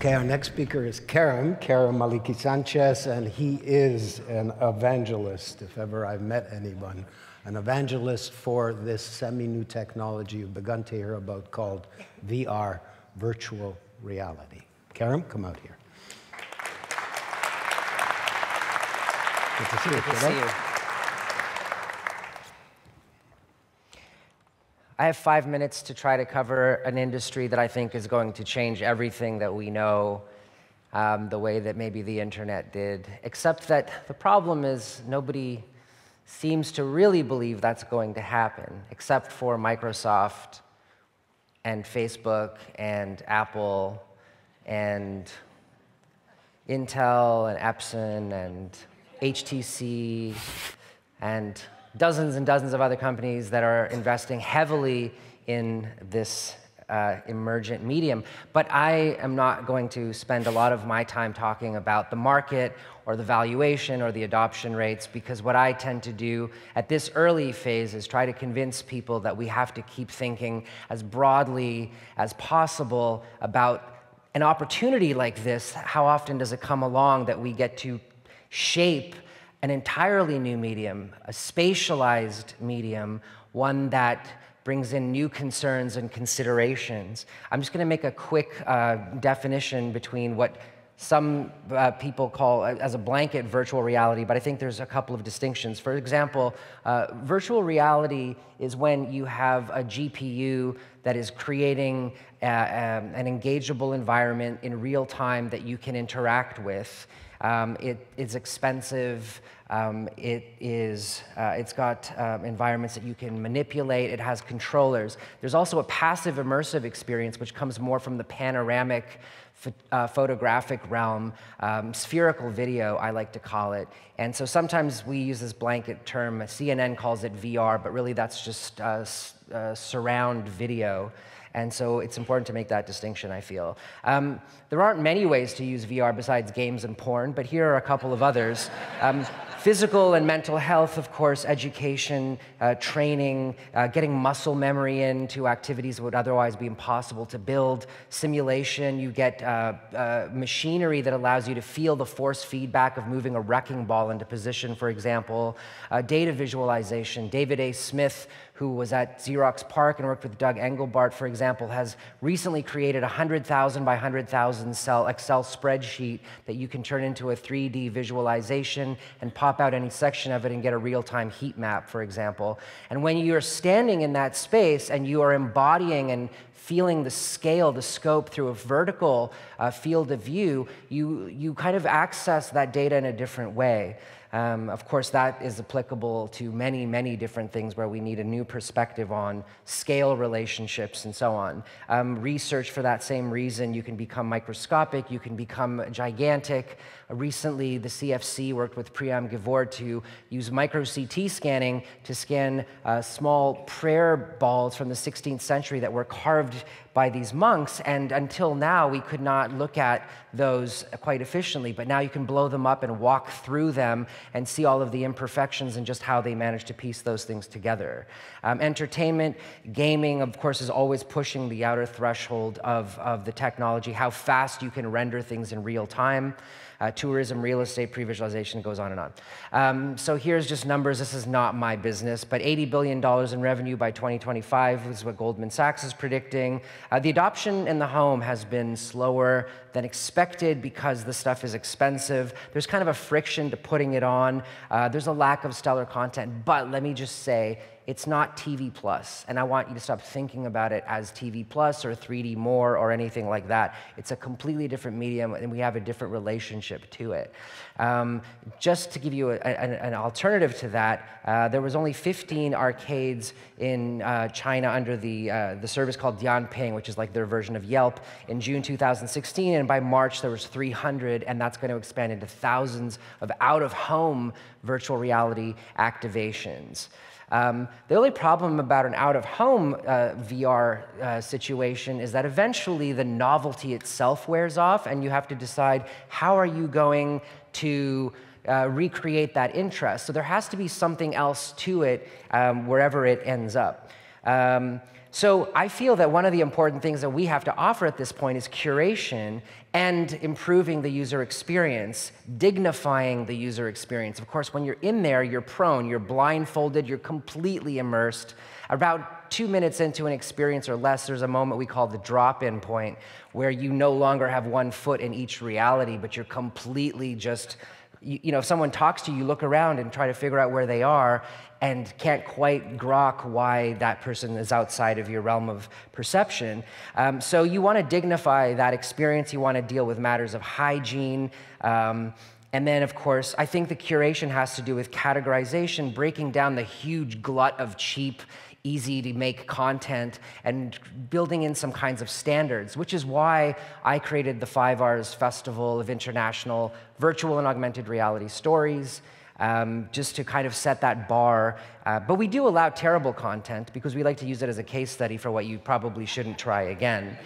Okay, our next speaker is Keram Malicki-Sanchez, and he is an evangelist, if ever I've met anyone. An evangelist for this semi-new technology you've begun to hear about called VR, virtual reality. Keram, come out here. Good to see you. Good to see you. I have 5 minutes to try to cover an industry that I think is going to change everything that we know the way that maybe the internet did, except that the problem is nobody seems to really believe that's going to happen, except for Microsoft and Facebook and Apple and Intel and Epson and HTC and dozens and dozens of other companies that are investing heavily in this emergent medium. But I am not going to spend a lot of my time talking about the market or the valuation or the adoption rates, because what I tend to do at this early phase is try to convince people that we have to keep thinking as broadly as possible about an opportunity like this. How often does it come along that we get to shape an entirely new medium, a spatialized medium, one that brings in new concerns and considerations? I'm just going to make a quick definition between what some people call as a blanket virtual reality, but I think there's a couple of distinctions. For example, virtual reality is when you have a GPU that is creating an engageable environment in real time that you can interact with. It is expensive. It's got environments that you can manipulate. It has controllers. There's also a passive immersive experience, which comes more from the panoramic photographic realm, spherical video, I like to call it. And so sometimes we use this blanket term. CNN calls it VR, but really that's just surround video. And so it's important to make that distinction, I feel. There aren't many ways to use VR besides games and porn, but here are a couple of others. Physical and mental health, of course, education, training, getting muscle memory into activities that would otherwise be impossible to build, simulation. You get machinery that allows you to feel the force feedback of moving a wrecking ball into position, for example. Data visualization. David A. Smith, who was at Xerox PARC and worked with Doug Engelbart, for example, has recently created a 100,000 by 100,000 cell Excel spreadsheet that you can turn into a 3D visualization and pop out any section of it and get a real-time heat map, for example. And when you're standing in that space and you are embodying and feeling the scale, the scope through a vertical field of view, you kind of access that data in a different way. Of course, that is applicable to many, many different things where we need a new perspective on scale relationships and so on. Research for that same reason, you can become microscopic, you can become gigantic. Recently, the CFC worked with Priam Givor to use micro-CT scanning to scan small prayer balls from the 16th century that were carved by these monks, and until now we could not look at those quite efficiently, but now you can blow them up and walk through them and see all of the imperfections and just how they managed to piece those things together. Entertainment, gaming, of course, is always pushing the outer threshold of the technology, how fast you can render things in real time. Tourism, real estate, pre-visualization, goes on and on. So here's just numbers. This is not my business, but $80 billion in revenue by 2025 is what Goldman Sachs is predicting. The adoption in the home has been slower than expected because the stuff is expensive. There's kind of a friction to putting it on. There's a lack of stellar content, but let me just say, it's not TV Plus, and I want you to stop thinking about it as TV Plus or 3D More or anything like that. It's a completely different medium, and we have a different relationship to it. Just to give you an alternative to that, there was only 15 arcades in China under the service called Dianping, which is like their version of Yelp, in June 2016, and by March there was 300, and that's going to expand into thousands of out-of-home virtual reality activations. The only problem about an out-of-home VR situation is that eventually the novelty itself wears off, and you have to decide how are you going to recreate that interest. So there has to be something else to it wherever it ends up. So I feel that one of the important things that we have to offer at this point is curation and improving the user experience, dignifying the user experience. Of course, when you're in there, you're prone, you're blindfolded, you're completely immersed. About 2 minutes into an experience or less, there's a moment we call the drop-in point, where you no longer have one foot in each reality, but you're completely just, you know, if someone talks to you, you look around and try to figure out where they are, and can't quite grok why that person is outside of your realm of perception. So you want to dignify that experience. You want to deal with matters of hygiene. And then, of course, I think the curation has to do with categorization, breaking down the huge glut of cheap, easy-to-make content, and building in some kinds of standards, which is why I created the FIVARS Festival of International Virtual and Augmented Reality Stories, just to kind of set that bar. But we do allow terrible content because we like to use it as a case study for what you probably shouldn't try again.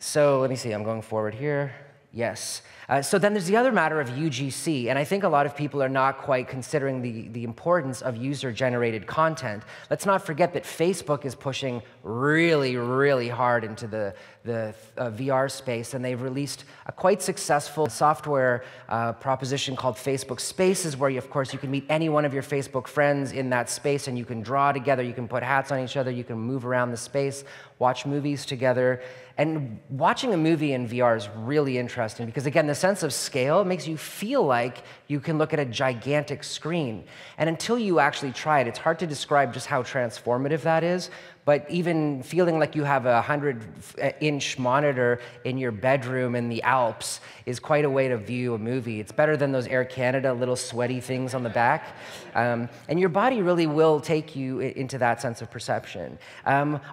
So let me see, I'm going forward here. Yes. So then there's the other matter of UGC, and I think a lot of people are not quite considering the importance of user-generated content. Let's not forget that Facebook is pushing really, really hard into the VR space, and they've released a quite successful software proposition called Facebook Spaces, where, of course, you can meet any one of your Facebook friends in that space, and you can draw together, you can put hats on each other, you can move around the space, watch movies together. And watching a movie in VR is really interesting because, again, the sense of scale makes you feel like you can look at a gigantic screen. And until you actually try it, it's hard to describe just how transformative that is. But even feeling like you have a 100-inch monitor in your bedroom in the Alps is quite a way to view a movie. It's better than those Air Canada little sweaty things on the back. And your body really will take you into that sense of perception.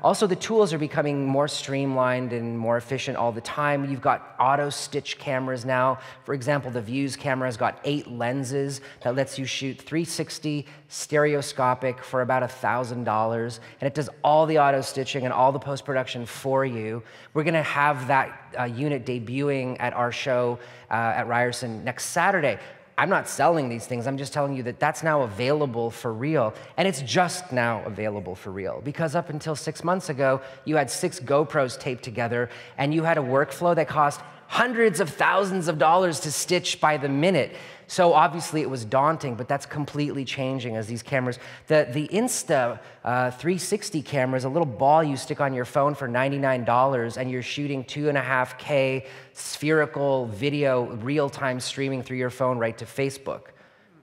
Also, the tools are becoming more streamlined and more efficient all the time. You've got auto-stitch cameras now. For example, the Views camera has got 8 lenses that lets you shoot 360 stereoscopic for about $1,000, and it does all the auto stitching and all the post-production for you. We're going to have that unit debuting at our show at Ryerson next Saturday. I'm not selling these things. I'm just telling you that that's now available for real. And it's just now available for real. Because up until 6 months ago, you had 6 GoPros taped together, and you had a workflow that cost hundreds of thousands of dollars to stitch by the minute. So obviously it was daunting, but that's completely changing as these cameras. The Insta 360 camera is a little ball you stick on your phone for $99, and you're shooting 2.5K spherical video real-time streaming through your phone right to Facebook.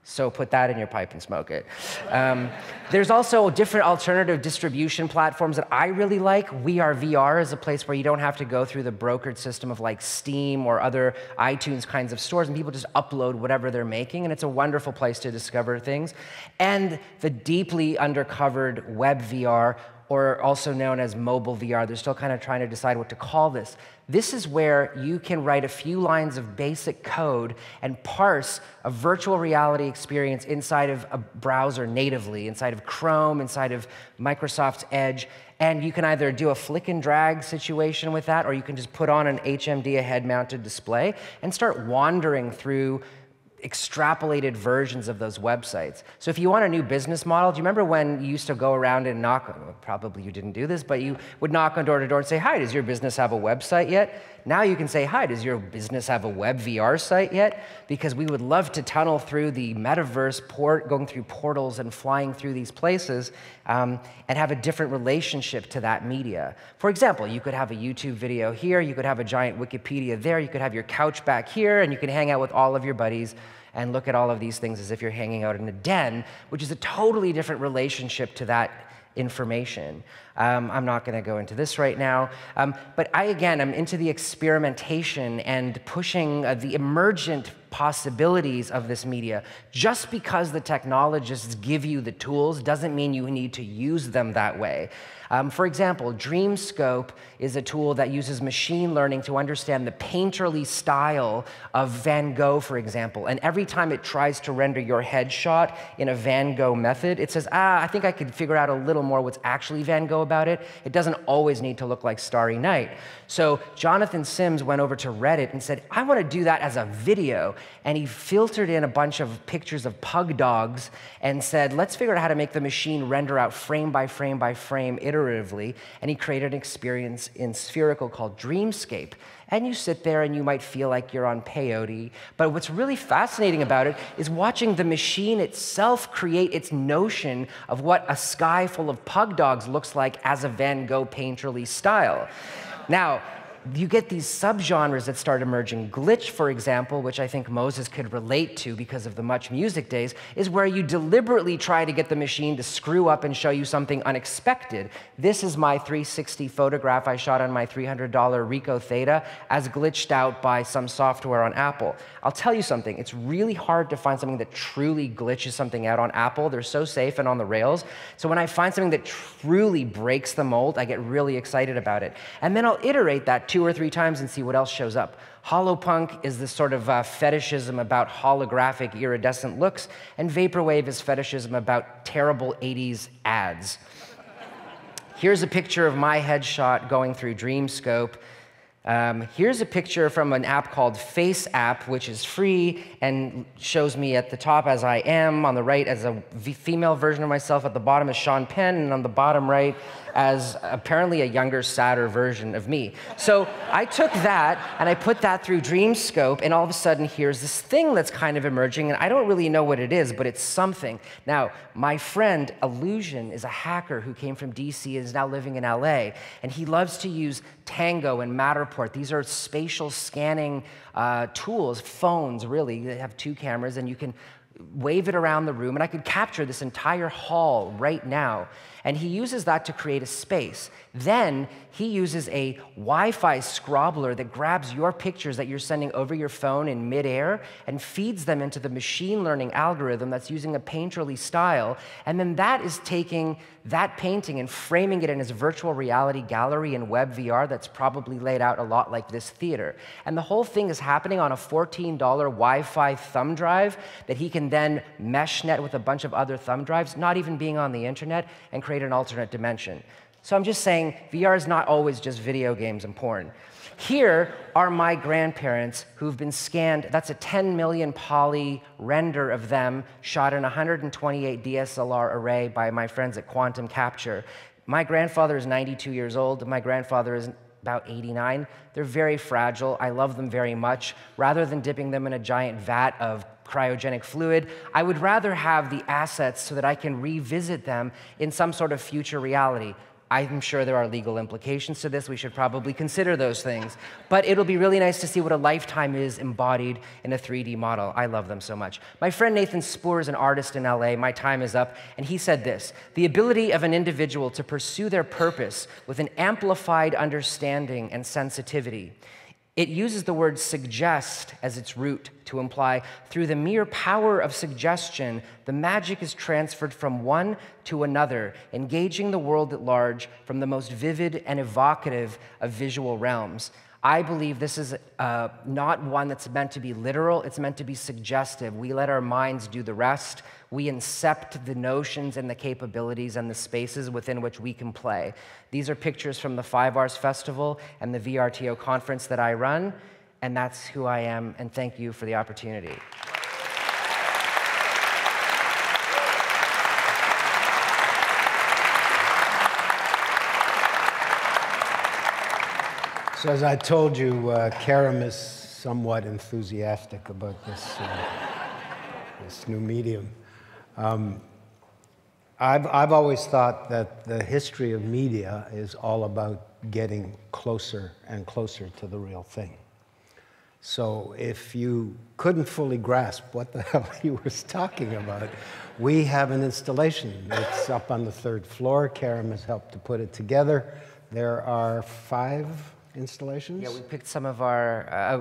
So put that in your pipe and smoke it. There's also different alternative distribution platforms that I really like. VR is a place where you don't have to go through the brokered system of like Steam or other iTunes kinds of stores, and people just upload whatever they're making, and it's a wonderful place to discover things. And the deeply undercovered WebVR, or also known as mobile VR. They're still kind of trying to decide what to call this. This is where you can write a few lines of basic code and parse a virtual reality experience inside of a browser natively, inside of Chrome, inside of Microsoft's Edge. And you can either do a flick and drag situation with that, or you can just put on an HMD, a head-mounted display, and start wandering through extrapolated versions of those websites. So if you want a new business model, do you remember when you used to go around and knock, well, probably you didn't do this, but you would knock on door to door and say, hi, does your business have a website yet? Now you can say, hi, does your business have a WebVR site yet? Because we would love to tunnel through the metaverse, going through portals and flying through these places, and have a different relationship to that media. For example, you could have a YouTube video here, you could have a giant Wikipedia there, you could have your couch back here, and you can hang out with all of your buddies and look at all of these things as if you're hanging out in a den, which is a totally different relationship to that information. I'm not going to go into this right now, but again, I'm into the experimentation and pushing the emergent possibilities of this media. Just because the technologists give you the tools doesn't mean you need to use them that way. For example, Dreamscope is a tool that uses machine learning to understand the painterly style of Van Gogh, for example. And every time it tries to render your headshot in a Van Gogh method, it says, I think I could figure out a little more what's actually Van Gogh about it. It doesn't always need to look like Starry Night. So Jonathan Sims went over to Reddit and said, I want to do that as a video. And he filtered in a bunch of pictures of pug dogs and said, let's figure out how to make the machine render out frame by frame by frame iteratively. And he created an experience in spherical called Dreamscape. And you sit there and you might feel like you're on peyote. But what's really fascinating about it is watching the machine itself create its notion of what a sky full of pug dogs looks like as a Van Gogh painterly style. Now, you get these subgenres that start emerging. Glitch, for example, which I think Moses could relate to because of the Much Music days, is where you deliberately try to get the machine to screw up and show you something unexpected. This is my 360 photograph I shot on my $300 Ricoh Theta as glitched out by some software on Apple. I'll tell you something, it's really hard to find something that truly glitches something out on Apple. They're so safe and on the rails. So when I find something that truly breaks the mold, I get really excited about it. And then I'll iterate that 2 or 3 times and see what else shows up. Holopunk is this sort of fetishism about holographic iridescent looks, and Vaporwave is fetishism about terrible 80s ads. Here's a picture of my headshot going through Dreamscope. Here's a picture from an app called Face App, which is free and shows me at the top as I am, on the right as a female version of myself, at the bottom as Sean Penn, and on the bottom right as apparently a younger, sadder version of me. So I took that and I put that through Dreamscope, and all of a sudden here's this thing that's kind of emerging, and I don't really know what it is, but it's something. Now, my friend Illusion is a hacker who came from DC and is now living in LA, and he loves to use Tango and Matterport. These are spatial scanning tools, phones really. They have 2 cameras, and you can wave it around the room, and I could capture this entire hall right now. And he uses that to create a space. Then he uses a Wi-Fi scrobbler that grabs your pictures that you're sending over your phone in midair and feeds them into the machine learning algorithm that's using a painterly style. And then that is taking that painting and framing it in his virtual reality gallery in WebVR that's probably laid out a lot like this theater. And the whole thing is happening on a $14 Wi-Fi thumb drive that he can then mesh net with a bunch of other thumb drives, not even being on the internet, and create an alternate dimension. So I'm just saying, VR is not always just video games and porn. Here are my grandparents who've been scanned. That's a 10 million poly render of them shot in a 128 DSLR array by my friends at Quantum Capture. My grandfather is 92 years old. My grandfather is about 89. They're very fragile. I love them very much. Rather than dipping them in a giant vat of cryogenic fluid, I would rather have the assets so that I can revisit them in some sort of future reality. I'm sure there are legal implications to this. We should probably consider those things. But it'll be really nice to see what a lifetime is embodied in a 3D model. I love them so much. My friend Nathan Spoor is an artist in LA. My time is up. And he said this: the ability of an individual to pursue their purpose with an amplified understanding and sensitivity. It uses the word suggest as its root to imply through the mere power of suggestion, the magic is transferred from one to another, engaging the world at large from the most vivid and evocative of visual realms. I believe this is not one that's meant to be literal, it's meant to be suggestive. We let our minds do the rest. We incept the notions and the capabilities and the spaces within which we can play. These are pictures from the FIVARS Festival and the VRTO conference that I run, and that's who I am, and thank you for the opportunity. So as I told you, Keram is somewhat enthusiastic about this, this new medium. I've always thought that the history of media is all about getting closer and closer to the real thing. So if you couldn't fully grasp what the hell he was talking about, we have an installation. It's up on the 3rd floor. Keram has helped to put it together. There are 5 installations? Yeah, we picked some of our,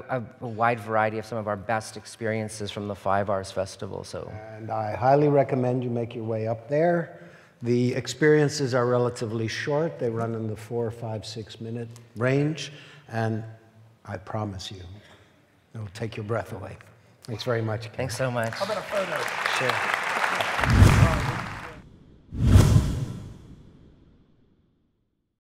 a wide variety of some of our best experiences from the FIVARS Festival. And I highly recommend you make your way up there. The experiences are relatively short. They run in the 4, 5, 6 minute range. And I promise you, it'll take your breath away. Thanks very much, Keram. Thanks so much. How about a photo? Sure.